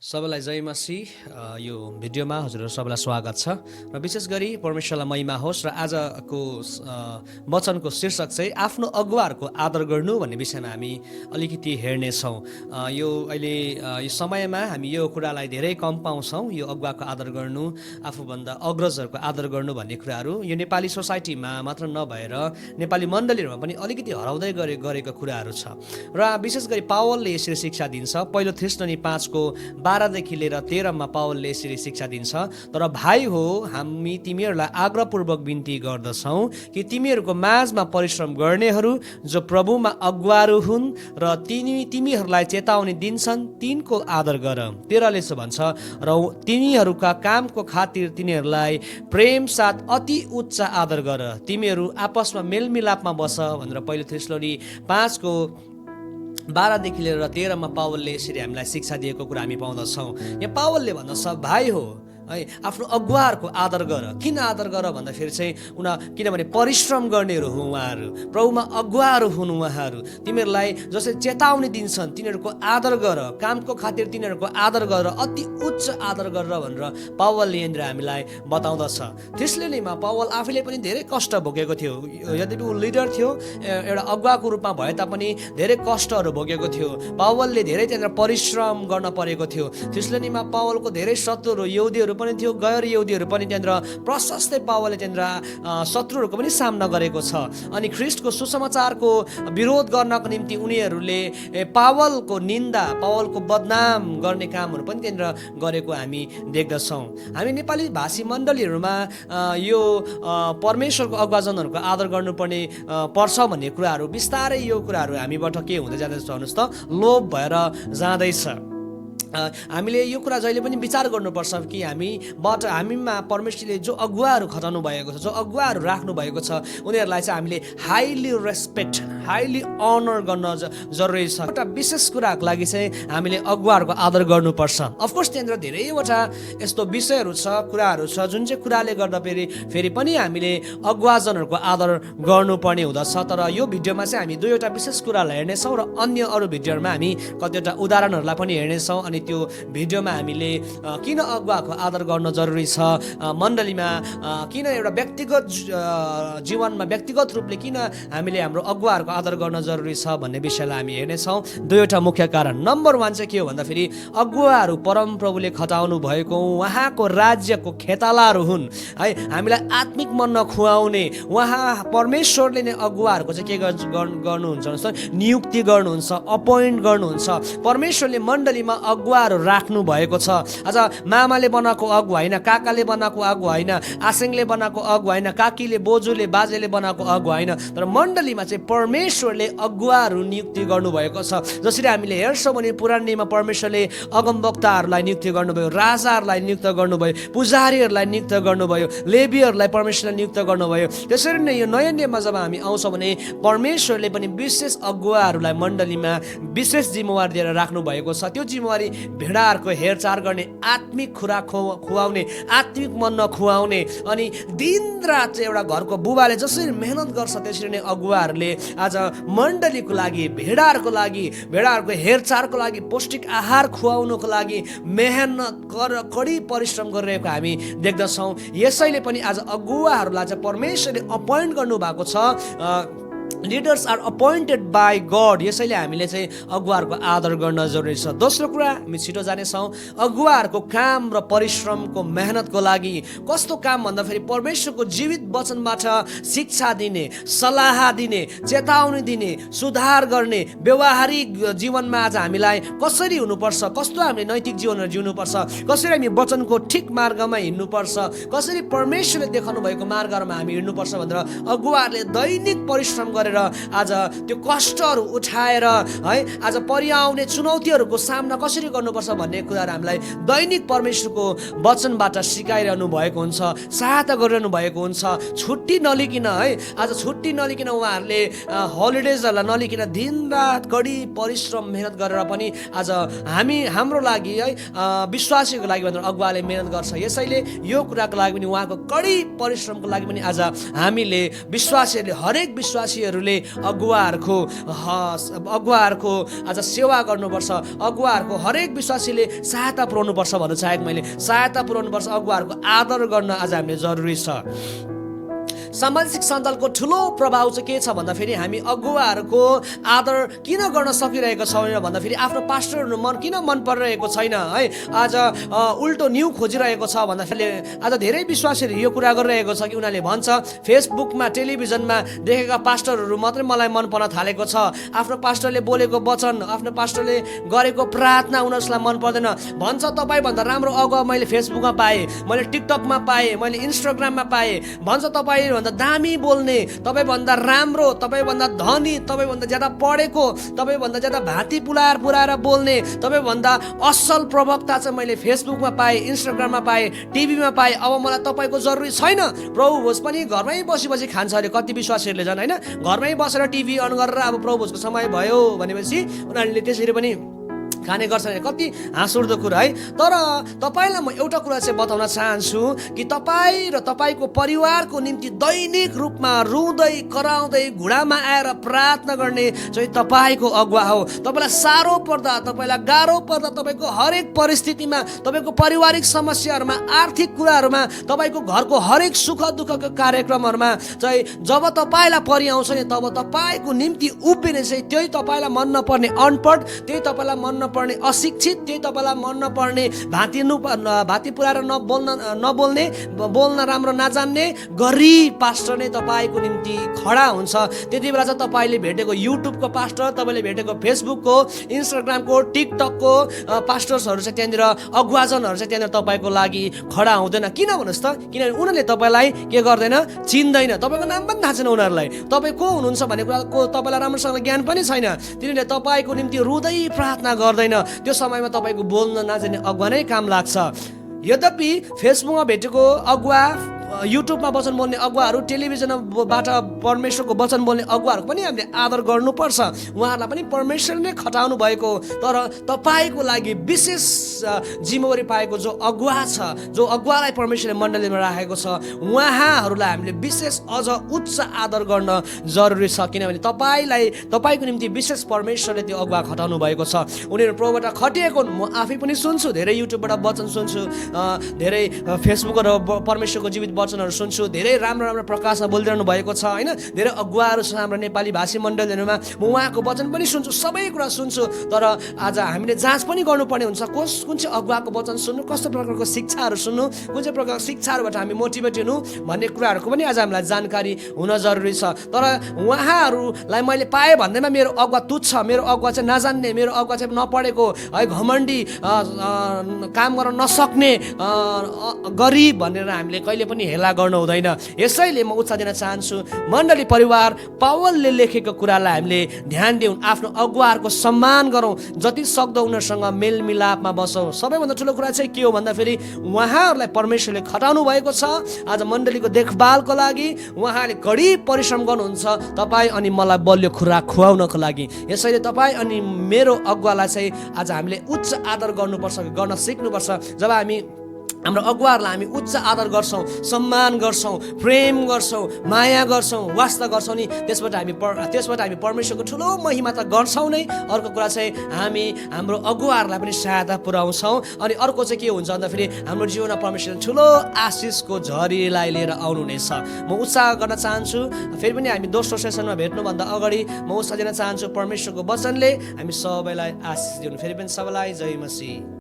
सबैलाई जय मसीह। यो भिडियोमा हजुरहरू सबैलाई स्वागत छ र विशेष गरी परमेश्वरलाई महिमा होस्। र आजको वचनको शीर्षक चाहिँ आफ्नो अगुवाहरूको आदर गर्नु भन्ने विषयमा हामी अलिकति हेर्नेछौँ। यो अहिले यो समयमा हामी यो कुरालाई धेरै कम पाउँछौँ, यो अगुवाको आदर गर्नु, आफूभन्दा अग्रजहरूको आदर गर्नु भन्ने कुराहरू यो नेपाली सोसाइटीमा मात्र नभएर नेपाली मण्डलीहरूमा पनि अलिकति हराउँदै गरेको कुराहरू छ। र विशेष गरी पावलले यसरी शिक्षा दिन्छ। पहिलो थेस्सलोनी 5को 12देखि लिएर 13मा पावलले यसरी शिक्षा दिन्छ, तर भाइ हो, हामी तिमीहरूलाई आग्रहपूर्वक बिन्ती गर्दछौँ कि तिमीहरूको माझमा परिश्रम गर्नेहरू जो प्रभुमा अगुवाहरू हुन् र तिमीहरूलाई चेतावनी दिन्छन् तिनको आदर गर। 13ले यसो भन्छ, र तिनीहरूका कामको खातिर तिनीहरूलाई प्रेम साथ अति उच्च आदर गर। तिमीहरू आपसमा मेलमिलापमा बस भनेर पहिलो थेस्सलोनी 5को 12देखि लिएर 13मा पावलले यसरी हामीलाई शिक्षा दिएको कुरा हामी पाउँदछौँ। यहाँ पावलले भन्दछ, भाइ हो है, आफ्नो अगुवाहरूको आदर गर। किन आदर गर भन्दाखेरि चाहिँ किनभने परिश्रम गर्नेहरू हुन् उहाँहरू, प्रभुमा अगुवाहरू हुन् उहाँहरू। तिमीहरूलाई जसरी चेतावनी दिन्छन् तिनीहरूको आदर गर, कामको खातिर तिनीहरूको आदर गर, अति उच्च आदर गरेर भनेर पावलले यहाँनिर हामीलाई बताउँदछ। थेस्सलोनीमा पावल आफैले पनि धेरै कष्ट भोगेको थियो। यद्यपि ऊ लिडर थियो, एउटा अगुवाको रूपमा भए तापनि धेरै कष्टहरू भोगेको थियो। पावलले धेरै त्यहाँनिर परिश्रम गर्न परेको थियो। थेस्सलोनीमा पावलको धेरै शत्रुहरू, यहुदीहरू पनि थियो, गैर यहुदीहरू पनि त्यहाँनिर प्रशस्तै पावलले त्यहाँनिर शत्रुहरूको पनि सामना गरेको छ। अनि ख्रिस्टको सुसमाचारको विरोध गर्नको निम्ति उनीहरूले पावलको निन्दा, पावलको बदनाम गर्ने कामहरू पनि त्यहाँनिर गरेको हामी देख्दछौँ। हामी नेपाली भाषी मण्डलीहरूमा यो परमेश्वरको अगुवाजनहरूको आदर गर्नुपर्ने पर्छ भन्ने कुराहरू बिस्तारै यो कुराहरू हामीबाट के हुँदै जाँदैछ भन्नुहोस् त, लोप भएर जाँदैछ। हामीले यो कुरा जहिले पनि विचार गर्नुपर्छ कि हामीमा परमेश्वरले जो अगुवाहरू खटाउनु भएको छ, जो अगुवाहरू राख्नु भएको छ, उनीहरूलाई चाहिँ हामीले हाइली रेस्पेक्ट, हाइली अनर गर्न जरुरी छ। एउटा विशेष कुराको लागि चाहिँ हामीले अगुवाहरूको आदर गर्नुपर्छ। अफकोर्स त्यहाँनिर धेरैवटा यस्तो विषयहरू छ, कुराहरू छ जुन चाहिँ कुराले गर्दा फेरि पनि हामीले अगुवाजनहरूको आदर गर्नुपर्ने हुँदछ। तर यो भिडियोमा चाहिँ हामी दुईवटा विशेष कुरालाई हेर्नेछौँ र अन्य अरू भिडियोहरूमा हामी कतिवटा उदाहरणहरूलाई पनि हेर्नेछौँ। अनि त्यो भिडियोमा हामीले किन अगुवाको आदर गर्न जरुरी छ, मण्डलीमा किन एउटा व्यक्तिगत जीवनमा व्यक्तिगत रूपले किन हामीले हाम्रो अगुवाहरूको आदर गर्न जरुरी छ भन्ने विषयलाई हामी हेर्नेछौँ। दुईवटा मुख्य कारण। नम्बर 1 चाहिँ के हो भन्दाखेरि अगुवाहरू परमप्रभुले खटाउनु भएको उहाँको राज्यको खेतालाहरू हुन् है। हामीलाई आत्मिक मन्न खुवाउने उहाँ परमेश्वरले नै अगुवाहरूको चाहिँ के गर्नुहुन्छ भने नियुक्ति गर्नुहुन्छ, अपोइन्ट गर्नुहुन्छ। परमेश्वरले मण्डलीमा अगुवाहरू राख्नु भएको छ। आज मामाले बनाएको अगुवा होइन, काकाले बनाएको अगुवा होइन, आसेङले बनाएको अगुवा होइन, काकीले, बोजूले, बाजेले बनाएको अगुवा होइन, तर मण्डलीमा चाहिँ परमेश्वरले अगुवाहरू नियुक्ति गर्नुभएको छ। जसरी हामीले हेर्छौँ भने पुरानो नियममा परमेश्वरले अगमवक्ताहरूलाई नियुक्ति गर्नुभयो, राजाहरूलाई नियुक्त गर्नुभयो, पुजारीहरूलाई नियुक्त गर्नुभयो, लेवीहरूलाई परमेश्वरले नियुक्त गर्नुभयो। त्यसरी नै यो नयाँ नियममा जब हामी आउँछौँ भने परमेश्वरले पनि विशेष अगुवाहरूलाई मण्डलीमा विशेष जिम्मेवारी दिएर राख्नु भएको छ। त्यो जिम्मेवारी भेडाहरूको हेरचाह गर्ने, आत्मिक खुराक खुवाउने, आत्मिक मन खुवाउने। अनि दिनरात चाहिँ एउटा घरको बुबाले जसरी मेहनत गर्छ त्यसरी नै अगुवाहरूले आज मण्डलीको लागि, भेडाहरूको लागि, भेडाहरूको हेरचाहको लागि, पौष्टिक आहार खुवाउनुको लागि मेहनत कडी परिश्रम गरिरहेको हामी देख्दछौँ। यसैले पनि आज अगुवाहरूलाई चाहिँ परमेश्वरले अपोइन्ट गर्नुभएको छ। Leaders are appointed by God. यसैले हामीले चाहिँ अगुवाहरूको आदर गर्न जरुरी छ। दोस्रो कुरा हामी छिटो जानेछौँ, अगुवाहरूको काम र परिश्रमको मेहनतको लागि। कस्तो काम भन्दाखेरि परमेश्वरको जीवित वचनबाट शिक्षा दिने, सल्लाह दिने, चेतावनी दिने, सुधार गर्ने, व्यवहारिक जीवनमा आज हामीलाई कसरी हुनुपर्छ, कस्तो हामीले नैतिक जीवनहरू जिउनुपर्छ, कसरी हामी वचनको ठिक मार्गमा हिँड्नुपर्छ, कसरी परमेश्वरले देखाउनु भएको मार्गमा हामी हिँड्नुपर्छ भनेर अगुवाहरूले दैनिक परिश्रम गरेर आज त्यो कष्टहरू उठाएर है, आज परिआउने चुनौतीहरूको सामना कसरी गर्नुपर्छ भन्ने कुराहरू हामीलाई दैनिक परमेश्वरको वचनबाट सिकाइरहनु भएको हुन्छ, सहायता गरिरहनु भएको हुन्छ। छुट्टी नलिकन है, आज छुट्टी नलिकन उहाँहरूले हलिडेजहरूलाई नलिकन दिनरात कडी परिश्रम मेहनत गरेर पनि आज हाम्रो लागि है, विश्वासीको लागि भनेर अगुवाले मेहनत गर्छ। यसैले यो कुराको लागि पनि उहाँको कडी परिश्रमको लागि पनि आज हामीले विश्वासीहरूले, हरेक विश्वासीहरूले हामीहरूले अगुवाहरूको आज सेवा गर्नुपर्छ, अगुवाहरूको हरेक विश्वासीले सहायता पुर्याउनुपर्छ भन्न चाहेको मैले। सहायता पुर्याउनुपर्छ, अगुवाहरूको आदर गर्न आज हामीले जरुरी छ। सामाजिक सञ्जालको ठुलो प्रभाव चाहिँ के छ भन्दाखेरि हामी अगुवाहरूको आदर किन गर्न सकिरहेको छैन भन्दाखेरि आफ्नो पास्टरहरू किन मन परिरहेको छैन है। आज उल्टो न्यू खोजिरहेको छ भन्दाखेरि आज धेरै विश्वासीहरू यो कुरा गरिरहेको छ कि उनीहरूले भन्छ फेसबुकमा टेलिभिजनमा देखेका पास्टरहरू मात्रै मलाई मन पर्न थालेको छ, आफ्नो पास्टरले बोलेको वचन, आफ्नो पास्टरले गरेको प्रार्थना उनीहरूलाई मन पर्दैन। भन्छ तपाईँभन्दा राम्रो अगुवा मैले फेसबुकमा पाएँ, मैले टिकटकमा पाएँ, मैले इन्स्टाग्राममा पाएँ। भन्छ तपाईँ दामी बोल्ने, तपाईँभन्दा राम्रो, तपाईँभन्दा धनी, तपाईँभन्दा ज्यादा पढेको, तपाईँभन्दा ज्यादा भाती पुराएर बोल्ने, तपाईँभन्दा असल प्रवक्ता चाहिँ मैले फेसबुकमा पाएँ, इन्स्टाग्राममा पाएँ, टिभीमा पाएँ। अब मलाई तपाईँको जरुरी छैन। प्रभु भोज पनि घरमै बसी खान्छ अरे कति विश्वासीहरूले झन् होइन, घरमै बसेर टिभी अन गरेर अब प्रभु भोजको समय भयो भनेपछि उनीहरूले त्यसरी पनि खाने गर्छन्। कति हाँसउठ्दो कुरा है। तर तपाईँलाई म एउटा कुरा चाहिँ बताउन चाहन्छु कि तपाईँ र तपाईँको परिवारको निम्ति दैनिक रूपमा रुँदै कराउँदै घुँडामा आएर प्रार्थना गर्ने चाहिँ तपाईँको अगुवा हो। तपाईँलाई साह्रो पर्दा, तपाईँलाई गाह्रो पर्दा, तपाईँको हरेक परिस्थितिमा, तपाईँको पारिवारिक समस्याहरूमा, आर्थिक कुराहरूमा, तपाईँको घरको हरेक सुख दुःखको कार्यक्रमहरूमा चाहिँ जब तपाईँलाई परिआउँछ नि तब तपाईँको निम्ति उभिने चाहिँ त्यही तपाईँलाई मन नपर्ने अनपढ, त्यही तपाईँलाई मन नपर्ने अशिक्षित, त्यही तपाईँलाई मन नपर्ने भाती पुराएर नबोल्ने, बोल्न राम्रो नजान्ने गरिब पास्टर नै तपाईँको निम्ति खडा हुन्छ। त्यति बेला चाहिँ तपाईँले भेटेको युट्युबको पास्टर, तपाईँले भेटेको फेसबुकको, इन्स्टाग्रामको, टिकटकको पास्टर्सहरू चाहिँ त्यहाँनिर अगुवाजनहरू चाहिँ त्यहाँनिर तपाईँको लागि खडा हुँदैन। किन भन्नुहोस् त? किनभने उनीहरूले तपाईँलाई के गर्दैन, चिन्दैन, तपाईँको नाम पनि थाहा छैन उनीहरूलाई, तपाईँ को हुनुहुन्छ भन्ने कुराको तपाईँलाई राम्रोसँग ज्ञान पनि छैन। तिनीहरूले तपाईँको निम्ति रुँदै प्रार्थना गर्दैन। त्यो समयमा तपाईँको बोल्न नजान्ने अगुवा नै काम लाग्छ। यद्यपि फेसबुकमा भेटेको अगुवा, युट्युबमा वचन बोल्ने अगुवाहरू, टेलिभिजनबाट परमेश्वरको वचन बोल्ने अगुवाहरूको पनि हामीले आदर गर्नुपर्छ। उहाँहरूलाई पनि परमेश्वरले नै खटाउनु भएको। तर तपाईँको लागि विशेष जिम्मेवारी पाएको जो अगुवा छ, जो अगुवालाई परमेश्वरले मण्डलीमा राखेको छ, उहाँहरूलाई हामीले विशेष अझ उच्च आदर गर्न जरुरी छ। किनभने तपाईँको निम्ति विशेष परमेश्वरले त्यो अगुवा खटाउनु भएको छ। उनीहरू प्रभुबाट खटिएको म आफै पनि सुन्छु, धेरै युट्युबबाट वचन सुन्छु, धेरै फेसबुकबाट परमेश्वरको जीवित वचनहरू सुन्छु, धेरै राम्रो प्रकाशमा बोलिरहनु भएको छ होइन। धेरै अगुवाहरू छ हाम्रो नेपाली भाषी मण्डलीहरूमा, म उहाँको वचन पनि सुन्छु, सबै कुरा सुन्छु। तर आज हामीले जाँच पनि गर्नुपर्ने हुन्छ कुन चाहिँ अगुवाको वचन सुन्नु, कस्तो प्रकारको शिक्षाहरू सुन्नु, कुन चाहिँ प्रकारको शिक्षाहरूबाट हामी मोटिभेट हुनु भन्ने कुराहरूको पनि आज हामीलाई जानकारी हुन जरुरी छ। तर उहाँहरूलाई मैले पाएँ भन्दैमा मेरो अगुवा तुच्छ, मेरो अगुवा चाहिँ नजान्ने, मेरो अगुवा चाहिँ नपढेको है, घमण्डी, काम गर्न नसक्ने, गरिब भनेर हामीले कहिले पनि हेला गर्नु हुँदैन। यसैले म उत्साह दिन चाहन्छु, मण्डली परिवार, पावलले लेखेको कुरालाई हामीले ध्यान दिउँ, आफ्नो अगुवाहरूको सम्मान गरौँ, जति सक्दो उनीहरूसँग मेलमिलापमा बसौँ। सबैभन्दा ठुलो कुरा चाहिँ के हो भन्दाखेरि उहाँहरूलाई परमेश्वरले खटाउनु भएको छ। आज मण्डलीको देखभालको लागि उहाँले कडी परिश्रम गर्नुहुन्छ तपाईँ अनि मलाई बलियो खुराक खुवाउनको लागि। यसैले तपाईँ अनि मेरो अगुवालाई चाहिँ आज हामीले उच्च आदर गर्नुपर्छ, गर्न सिक्नुपर्छ। जब हामी हाम्रो अगुवाहरूलाई हामी उच्च आदर गर्छौँ, सम्मान गर्छौँ, प्रेम गर्छौँ, माया गर्छौँ, वास्ता गर्छौँ नि त्यसबाट हामी परमेश्वरको ठुलो महिमा त गर्छौँ नै। अर्को कुरा चाहिँ हामी हाम्रो अगुवाहरूलाई पनि सहायता पुर्याउँछौँ। अनि अर्को चाहिँ के हुन्छ भन्दाखेरि हाम्रो जीवनमा परमेश्वरले ठुलो आशिषको झरीलाई लिएर आउनुहुनेछ। म उत्साह गर्न चाहन्छु। फेरि पनि हामी दोस्रो सेसनमा भेट्नुभन्दा अगाडि म उत्साह दिन चाहन्छु, परमेश्वरको वचनले हामी सबैलाई आशिष दिउँ। फेरि पनि सबैलाई जय मसीह।